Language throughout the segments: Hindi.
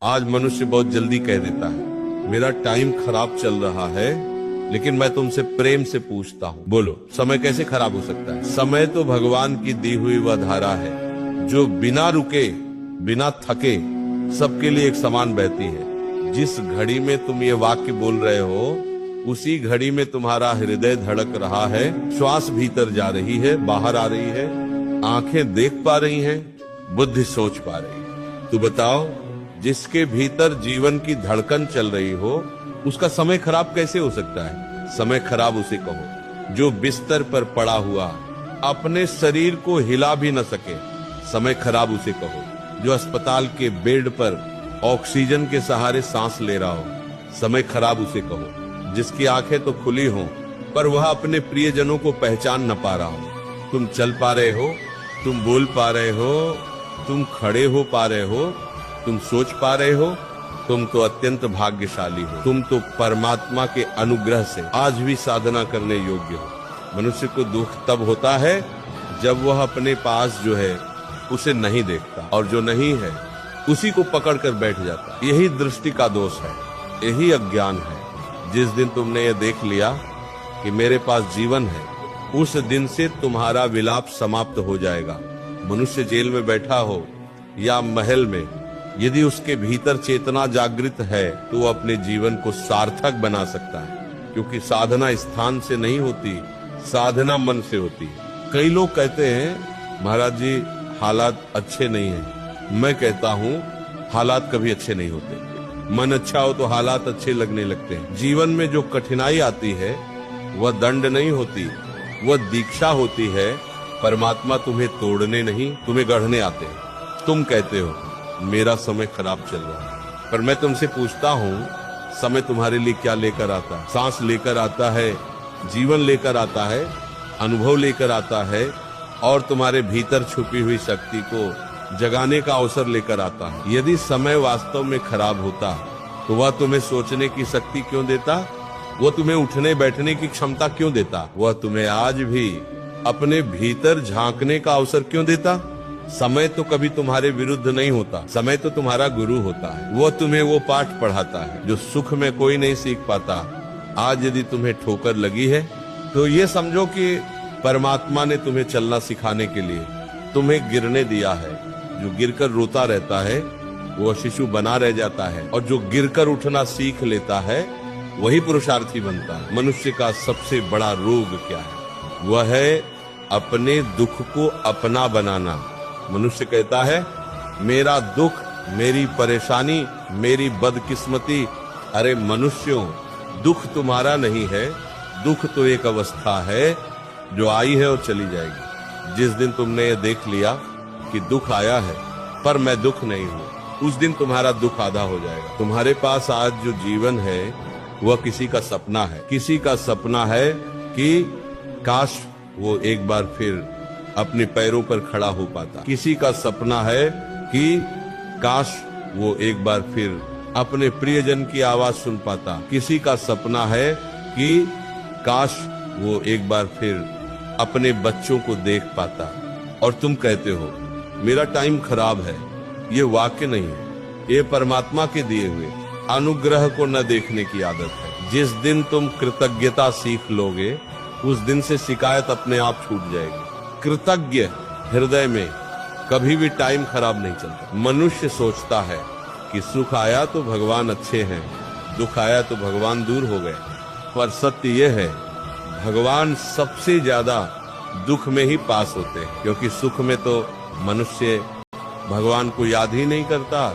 आज मनुष्य बहुत जल्दी कह देता है मेरा टाइम खराब चल रहा है, लेकिन मैं तुमसे प्रेम से पूछता हूँ, बोलो समय कैसे खराब हो सकता है? समय तो भगवान की दी हुई वह धारा है जो बिना रुके बिना थके सबके लिए एक समान बहती है। जिस घड़ी में तुम ये वाक्य बोल रहे हो उसी घड़ी में तुम्हारा हृदय धड़क रहा है, श्वास भीतर जा रही है, बाहर आ रही है, आंखें देख पा रही हैं, बुद्धि सोच पा रही है। तो बताओ, जिसके भीतर जीवन की धड़कन चल रही हो उसका समय खराब कैसे हो सकता है? समय खराब उसे कहो जो बिस्तर पर पड़ा हुआ अपने शरीर को हिला भी न सके। समय खराब उसे कहो जो अस्पताल के बेड पर ऑक्सीजन के सहारे सांस ले रहा हो। समय खराब उसे कहो जिसकी आंखें तो खुली हों पर वह अपने प्रियजनों को पहचान न पा रहा हो। तुम चल पा रहे हो, तुम बोल पा रहे हो, तुम खड़े हो पा रहे हो, तुम सोच पा रहे हो, तुम तो अत्यंत भाग्यशाली हो। तुम तो परमात्मा के अनुग्रह से आज भी साधना करने योग्य हो। मनुष्य को दुख तब होता है जब वह अपने पास जो है उसे नहीं देखता, और जो नहीं है उसी को पकड़ कर बैठ जाता। यही दृष्टि का दोष है, यही अज्ञान है। जिस दिन तुमने ये देख लिया कि मेरे पास जीवन है, उस दिन से तुम्हारा विलाप समाप्त हो जाएगा। मनुष्य जेल में बैठा हो या महल में, यदि उसके भीतर चेतना जागृत है तो वो अपने जीवन को सार्थक बना सकता है, क्योंकि साधना स्थान से नहीं होती, साधना मन से होती है। कई लोग कहते हैं महाराज जी हालात अच्छे नहीं हैं। मैं कहता हूँ हालात कभी अच्छे नहीं होते। मन अच्छा हो तो हालात अच्छे लगने लगते हैं। जीवन में जो कठिनाई आती है वह दंड नहीं होती, वह दीक्षा होती है। परमात्मा तुम्हें तोड़ने नहीं, तुम्हें गढ़ने आते हैं। तुम कहते हो मेरा समय खराब चल रहा है, पर मैं तुमसे पूछता हूँ समय तुम्हारे लिए क्या लेकर आता है? सांस लेकर आता है, जीवन लेकर आता है, अनुभव लेकर आता है, और तुम्हारे भीतर छुपी हुई शक्ति को जगाने का अवसर लेकर आता है। यदि समय वास्तव में खराब होता तो वह तुम्हें सोचने की शक्ति क्यों देता? वो तुम्हें उठने बैठने की क्षमता क्यों देता? वह तुम्हें आज भी अपने भीतर झांकने का अवसर क्यों देता? समय तो कभी तुम्हारे विरुद्ध नहीं होता, समय तो तुम्हारा गुरु होता है। वो तुम्हें वो पाठ पढ़ाता है जो सुख में कोई नहीं सीख पाता। आज यदि तुम्हें ठोकर लगी है तो ये समझो कि परमात्मा ने तुम्हें चलना सिखाने के लिए तुम्हें गिरने दिया है। जो गिरकर रोता रहता है वो शिशु बना रह जाता है, और जो गिरकर उठना सीख लेता है वही पुरुषार्थी बनता है। मनुष्य का सबसे बड़ा रोग क्या है? वह है अपने दुख को अपना बनाना। मनुष्य कहता है मेरा दुख, मेरी परेशानी, मेरी बदकिस्मती। अरे मनुष्यों, दुख तुम्हारा नहीं है, दुख तो एक अवस्था है जो आई है और चली जाएगी। जिस दिन तुमने ये देख लिया कि दुख आया है पर मैं दुख नहीं हूँ, उस दिन तुम्हारा दुख आधा हो जाएगा। तुम्हारे पास आज जो जीवन है वह किसी का सपना है। किसी का सपना है कि काश वो एक बार फिर अपने पैरों पर खड़ा हो पाता। किसी का सपना है कि काश वो एक बार फिर अपने प्रियजन की आवाज सुन पाता। किसी का सपना है कि काश वो एक बार फिर अपने बच्चों को देख पाता। और तुम कहते हो मेरा टाइम खराब है। ये वाक्य नहीं है, ये परमात्मा के दिए हुए अनुग्रह को न देखने की आदत है। जिस दिन तुम कृतज्ञता सीख लोगे उस दिन से शिकायत अपने आप छूट जाएगी। कृतज्ञ हृदय में कभी भी टाइम खराब नहीं चलता। मनुष्य सोचता है कि सुख आया तो भगवान अच्छे हैं, दुख आया तो भगवान दूर हो गए। पर सत्य यह है भगवान सबसे ज्यादा दुख में ही पास होते हैं, क्योंकि सुख में तो मनुष्य भगवान को याद ही नहीं करता।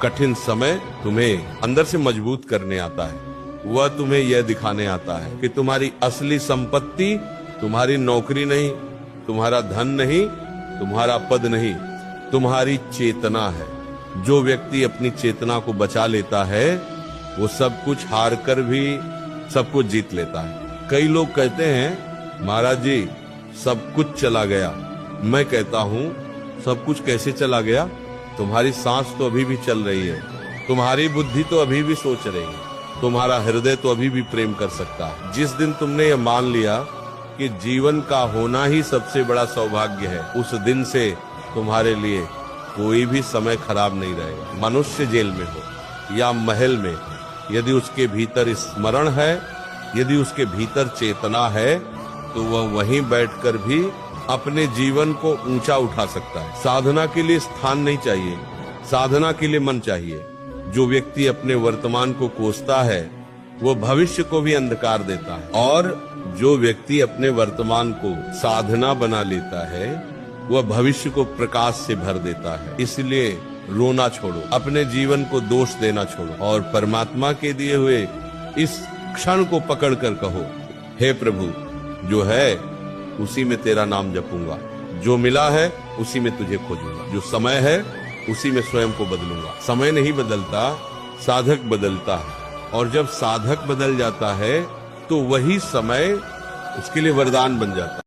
कठिन समय तुम्हें अंदर से मजबूत करने आता है। वह तुम्हें यह दिखाने आता है कि तुम्हारी असली संपत्ति तुम्हारी नौकरी नहीं, तुम्हारा धन नहीं, तुम्हारा पद नहीं, तुम्हारी चेतना है। जो व्यक्ति अपनी चेतना को बचा लेता है वो सब कुछ हार कर भी सब कुछ जीत लेता है। कई लोग कहते हैं महाराज जी सब कुछ चला गया। मैं कहता हूँ सब कुछ कैसे चला गया? तुम्हारी सांस तो अभी भी चल रही है, तुम्हारी बुद्धि तो अभी भी सोच रही है, तुम्हारा हृदय तो अभी भी प्रेम कर सकता है। जिस दिन तुमने ये मान लिया कि जीवन का होना ही सबसे बड़ा सौभाग्य है, उस दिन से तुम्हारे लिए कोई भी समय खराब नहीं रहेगा। मनुष्य जेल में हो या महल में, यदि उसके भीतर स्मरण है, यदि उसके भीतर चेतना है, तो वह वहीं बैठकर भी अपने जीवन को ऊंचा उठा सकता है। साधना के लिए स्थान नहीं चाहिए, साधना के लिए मन चाहिए। जो व्यक्ति अपने वर्तमान को कोसता है वो भविष्य को भी अंधकार देता है, और जो व्यक्ति अपने वर्तमान को साधना बना लेता है वह भविष्य को प्रकाश से भर देता है। इसलिए रोना छोड़ो, अपने जीवन को दोष देना छोड़ो और परमात्मा के दिए हुए इस क्षण को पकड़कर कहो, हे प्रभु, जो है उसी में तेरा नाम जपूंगा, जो मिला है उसी में तुझे खोजूंगा, जो समय है उसी में स्वयं को बदलूंगा। समय नहीं बदलता, साधक बदलता है, और जब साधक बदल जाता है तो वही समय उसके लिए वरदान बन जाता है।